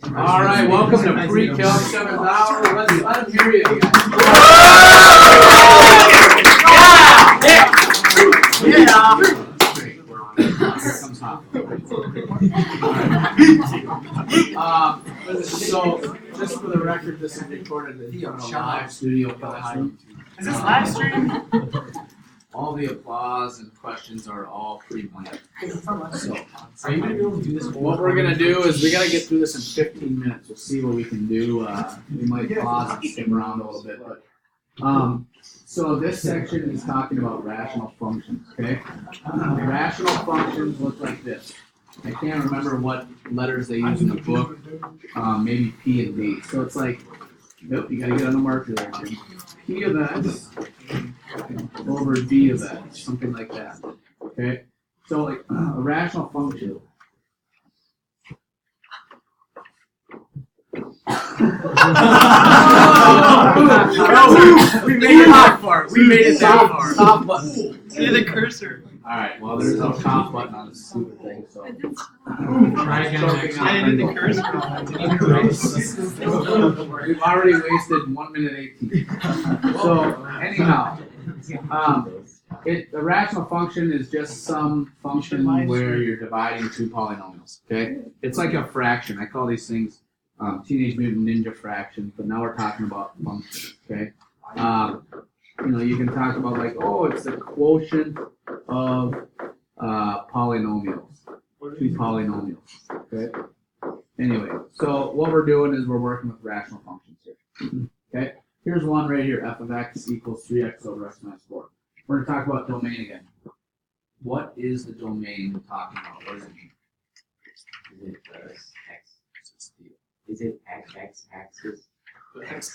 All right, welcome to Pre-Calc 7th hour. Let them hear you again. So, just for the record, this is recorded in a live studio classroom. Is this live stream? All the applause and questions are all pre-planned. So, Are you going to be able to do this? what we're gonna do is we gotta get through this in 15 minutes. We'll see what we can do. We might pause and stick around a little bit, but so this section is talking about rational functions. Okay, rational functions look like this. I can't remember what letters they use in the book. Maybe P and D. So it's like, nope, you gotta get on the marker there, Jim. P of x over D of x, something like that. Okay, so like a rational function. We made it that far. We made it that far. Top button. See the cursor. Alright, well there's no top button on this stupid thing, so. Try again. I did the cursor. We've already wasted 1 minute 18. So anyhow, a rational function is just some function where you're dividing two polynomials. Okay, it's like a fraction. I call these things Teenage Mutant Ninja fractions, but now we're talking about functions. Okay, you can talk about like, oh, it's the quotient of polynomials, two polynomials. Okay. Anyway, so what we're doing is we're working with rational functions here. Okay. Here's one right here, f of x equals 3x over x minus 4. We're going to talk about domain again. What is the domain we're talking about? What does it mean? Is it x-axis?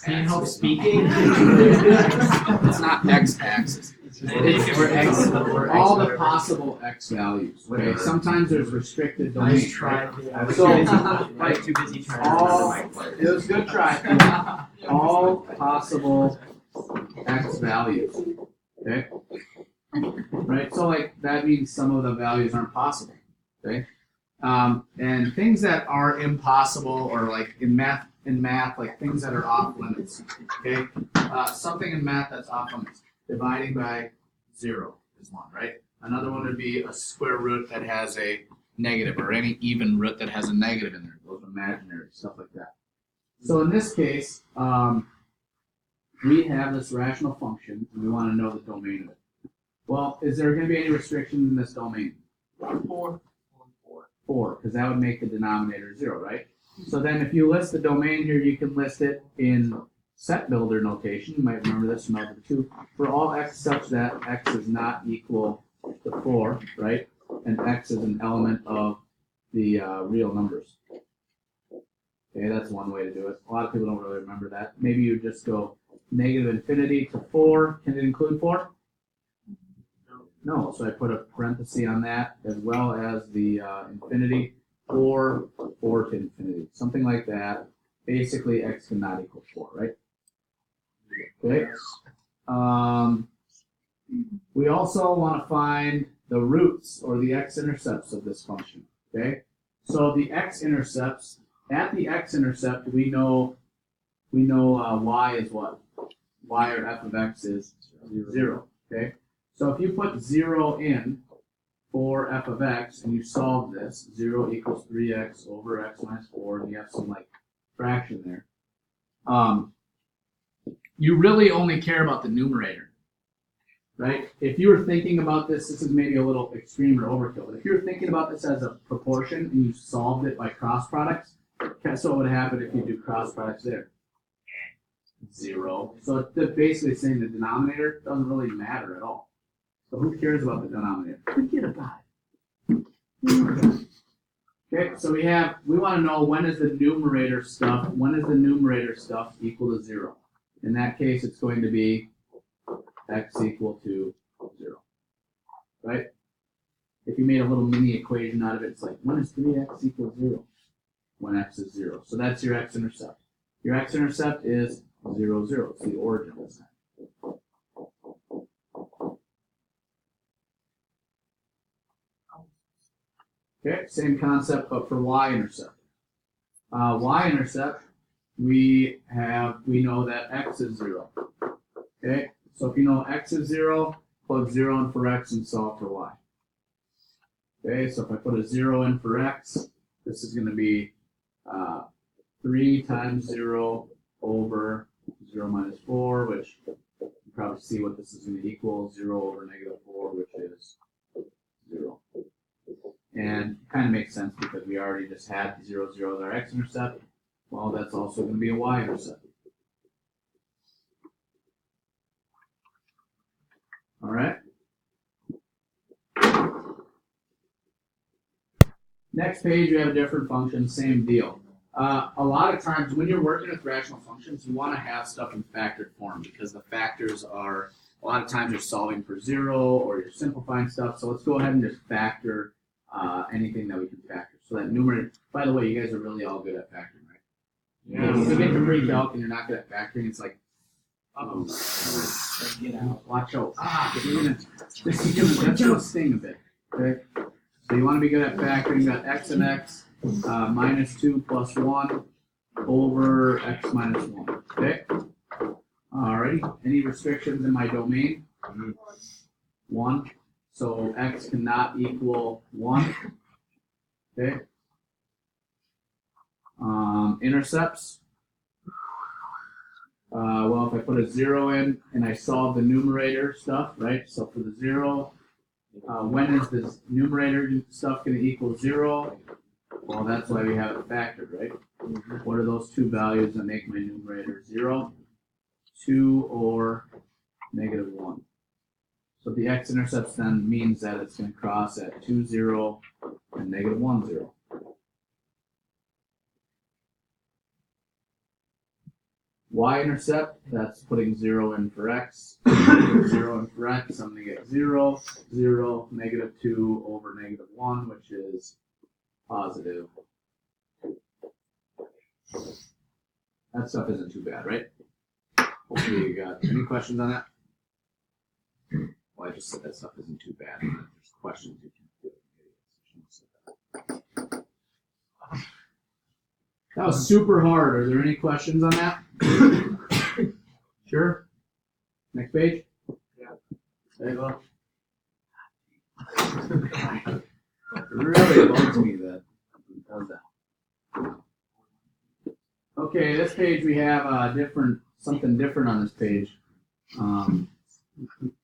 Can you help speaking? It's not x-axis. We're All the possible x values. Okay? Sometimes there's restricted domain. Nice try. So, I'm too busy trying. It was a good try. All possible x values. Okay? Right? So like that means some of the values aren't possible. Okay? And things that are impossible, or like in math, like things that are off limits. Okay? Something in math that's off limits. Dividing by 0 is one, right? Another one would be a square root that has a negative, or any even root that has a negative in there. Those are imaginary, stuff like that. So in this case, we have this rational function, and we want to know the domain of it. Well, is there going to be any restrictions in this domain? 4, because that would make the denominator 0, right? So then if you list the domain here, you can list it in set builder notation. You might remember this from Algebra 2. For all x such that x is not equal to 4, right? And x is an element of the real numbers. Okay, that's one way to do it. A lot of people don't really remember that. Maybe you just go negative infinity to 4. Can it include 4? No, so I put a parenthesis on that, as well as the infinity, or 4 to infinity, something like that. Basically, x cannot equal 4, right? Okay. We also want to find the roots, or the x-intercepts of this function. Okay. So the x-intercepts, at the x-intercept, we know y is what? Y, or f of x, is 0. Okay. So if you put 0 in for f of x and you solve this, 0 equals 3x over x minus 4, and you have some like fraction there, you really only care about the numerator, right? If you were thinking about this is maybe a little extreme or overkill, but if you were thinking about this as a proportion and you solved it by cross products, guess what would happen if you do cross products there? 0. So it's basically saying the denominator doesn't really matter at all. So who cares about the denominator? Forget about it. Okay, so we want to know when is the numerator stuff equal to 0. In that case, it's going to be x equal to 0. Right? If you made a little mini equation out of it, it's like, when is 3x equal to 0? When x is 0. So that's your x-intercept. Your x-intercept is 0, 0. It's the origin of this. Okay, same concept, but for y-intercept. Y-intercept, we know that x is 0. Okay, so if you know x is 0, plug 0 in for x and solve for y. Okay, so if I put a 0 in for x, this is going to be 3 times 0 over 0 minus 4, which you probably see what this is going to equal, 0 over negative 4, which is 0. And it kind of makes sense because we already just had 0, 0 as our x-intercept. Well, that's also going to be a y-intercept. All right. Next page, we have a different function, same deal. A lot of times when you're working with rational functions, you want to have stuff in factored form because the factors are, a lot of times you're solving for 0 or you're simplifying stuff. So let's go ahead and just factor anything that we can factor. So that numerator, by the way, you guys are really all good at factoring, right? Yeah. If you get to pre-calc and you're not good at factoring, it's like, oh, get out. Watch out. This is gonna sting a bit. Okay? So you want to be good at factoring. You got x and x minus 2 plus 1 over x minus 1. Okay? Alrighty. Any restrictions in my domain? 1. So x cannot equal 1. Okay? Intercepts. Well, if I put a 0 in and I solve the numerator stuff, right? So for the 0, when is this numerator stuff going to equal 0? Well, that's why we have it factored, right? What are those two values that make my numerator 0? 2 or negative 1. So the x-intercepts then means that it's going to cross at 2, 0 and negative 1, 0. Y-intercept, that's putting 0 in for x, 0 in for x, I'm going to get 0, 0, negative 2 over negative 1, which is positive. That stuff isn't too bad, right? Hopefully you got any questions on that? Well, I just said that stuff isn't too bad. And if there's questions, you can do. That was super hard. Are there any questions on that? Sure. Next page. Yeah. There you go. It really bugs me that it does that. Okay, this page we have something different on this page.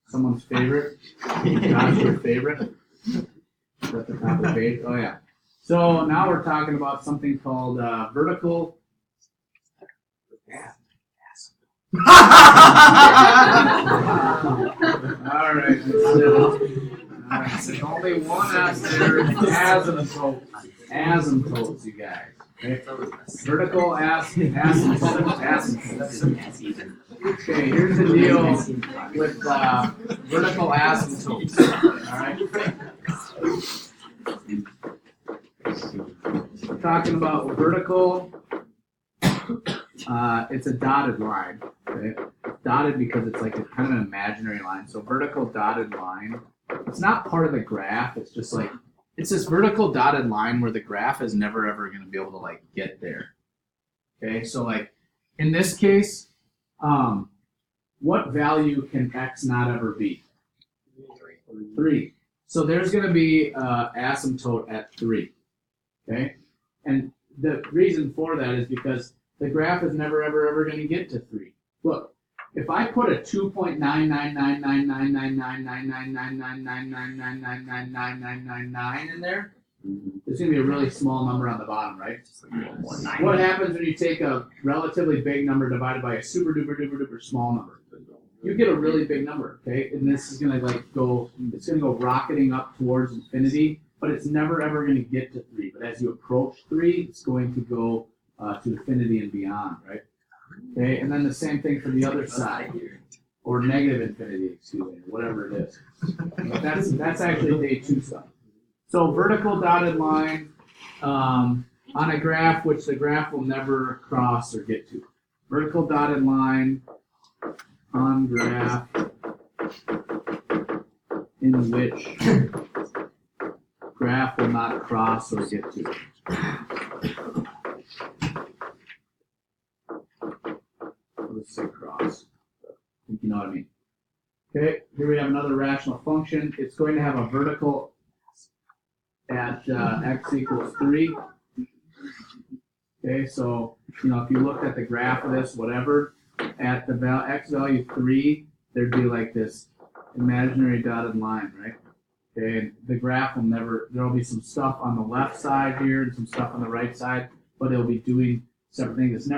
Someone's favorite. Josh, your favorite. Is at the top of the page. Oh yeah. So now we're talking about something called vertical. All right. There's only one out there. Asymptotes, you guys. Okay. Vertical asymptotes. Okay, here's the deal with vertical asymptotes. All right. We're talking about vertical. It's a dotted line. Okay? Dotted because it's like a kind of an imaginary line. So vertical dotted line. It's not part of the graph. It's just like it's this vertical dotted line where the graph is never ever going to be able to like get there. Okay, so like in this case, what value can x not ever be? 3. So there's going to be asymptote at 3. Okay, and the reason for that is because the graph is never ever going to get to 3. Look, if I put a 2.99999999999999999 in there, there's going to be a really small number on the bottom, right? What happens when you take a relatively big number divided by a super duper duper duper small number? You get a really big number, okay? And this is going to like go, it's going to go rocketing up towards infinity, but it's never ever going to get to 3. But as you approach 3, it's going to go to infinity and beyond, right? Okay, and then the same thing for the other side, or negative infinity, excuse me, whatever it is. That's actually day 2 stuff. So vertical dotted line on a graph which the graph will never cross or get to. Vertical dotted line on graph in which graph will not cross or get to. know what I mean. Okay, here we have another rational function. It's going to have a vertical at x equals 3. Okay, so, if you looked at the graph of this, whatever, at the x value 3, there'd be like this imaginary dotted line, right? Okay, and the graph will there'll be some stuff on the left side here and some stuff on the right side, but it'll be doing separate things. It's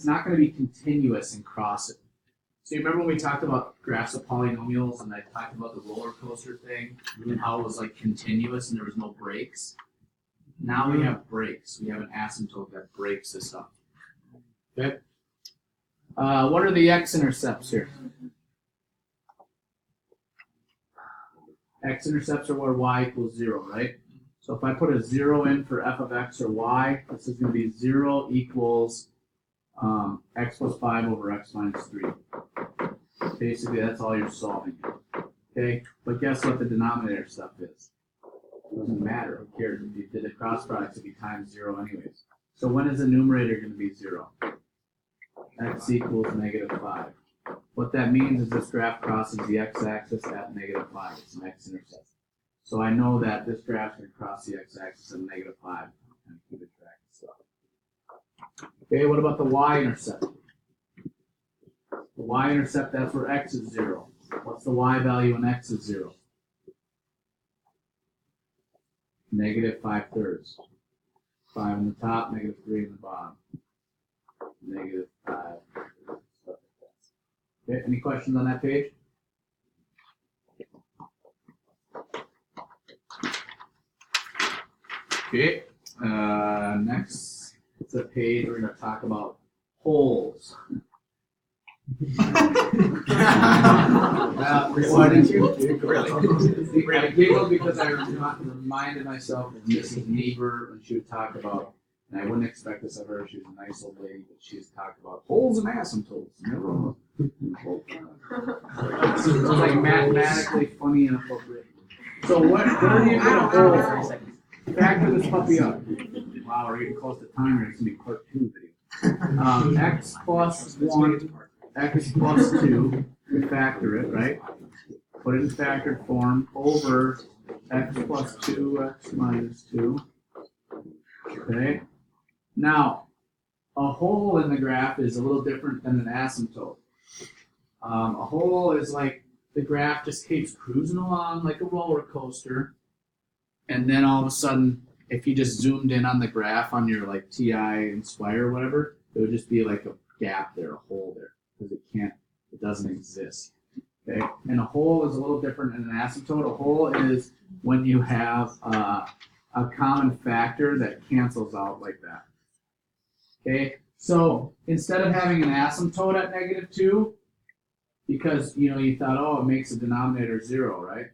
not gonna be continuous and cross it. So you remember when we talked about graphs of polynomials and I talked about the roller coaster thing and how it was like continuous and there was no breaks? Now we have breaks. We have an asymptote that breaks this up. Okay. What are the x-intercepts here? X-intercepts are where y equals 0, right? So if I put a 0 in for f of x or y, this is going to be 0 equals x plus 5 over x minus 3. Basically, that's all you're solving. Okay, but guess what the denominator stuff is? It doesn't matter. Who cares? If you did the cross product, it'd be times 0 anyways. So when is the numerator going to be 0? X equals -5. What that means is this graph crosses the x-axis at -5. It's an x-intercept. So I know that this graph is going to cross the x-axis at -5. And keep it track and stuff. Okay, what about the y-intercept? The y-intercept, that's where x is 0. What's the y value when x is 0? -5/3. 5 on the top, -3 on the bottom. -5. Okay, any questions on that page? Okay, next it's a page we're going to talk about holes. Why did you? Really? I giggled because I reminded myself of Mrs. Niebuhr when she would talk about, and I wouldn't expect this of her, she was a nice old lady, but she was talking about holes and asymptotes. Never It was like mathematically funny and appropriate. So where do you get a hole? Factor this puppy up. Wow, we're getting close to time here. It's going to be part 2 video. X plus 1, x plus 2, we factor it, right? Put it in factored form over x plus 2, x minus 2. Okay? Now, a hole in the graph is a little different than an asymptote. A hole is like the graph just keeps cruising along like a roller coaster, and then all of a sudden, if you just zoomed in on the graph on your like TI Inspire or whatever, it would just be like a gap there, a hole there, because it doesn't exist. Okay, and a hole is a little different than an asymptote. A hole is when you have a common factor that cancels out like that. Okay, so instead of having an asymptote at -2, because you thought, oh, it makes the denominator 0, right?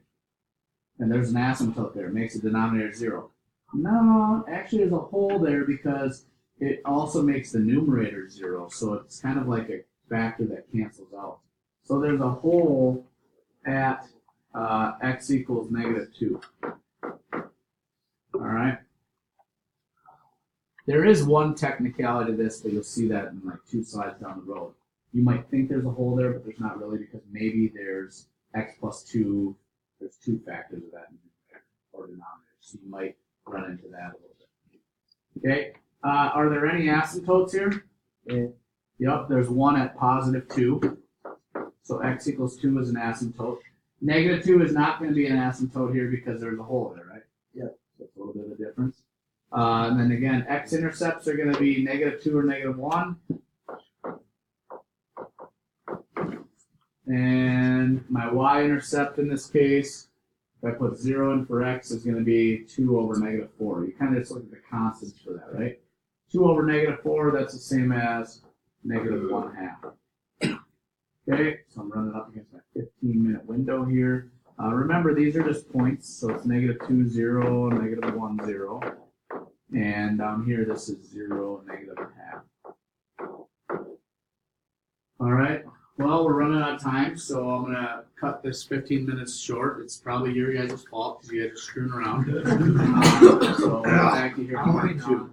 And there's an asymptote there, it makes the denominator 0. No, actually there's a hole there because it also makes the numerator 0, so it's kind of like a factor that cancels out. So there's a hole at x equals -2. All right. There is one technicality to this, but you'll see that in like 2 slides down the road. You might think there's a hole there, but there's not really, because maybe there's x plus 2, there's 2 factors of that or denominator, so you might run into that a little bit. Okay, are there any asymptotes here? Yeah. Yep, there's one at +2, so x equals 2 is an asymptote. -2 is not going to be an asymptote here because there's a hole there, right? Yep. So it's a little bit of a difference. And then again, x-intercepts are going to be -2 or -1. And my y-intercept in this case, if I put 0 in for x, is going to be 2 over -4. You kind of just look at the constants for that, right? 2 over -4, that's the same as -1/2. Okay, so I'm running up against my 15-minute window here. Remember, these are just points, so it's -2, 0, -1, 0. And down here, this is 0, -1/2. All right. Well, we're running out of time, so I'm going to cut this 15 minutes short. It's probably your guys' fault because you guys are screwing around. So we'll back to here for part 2.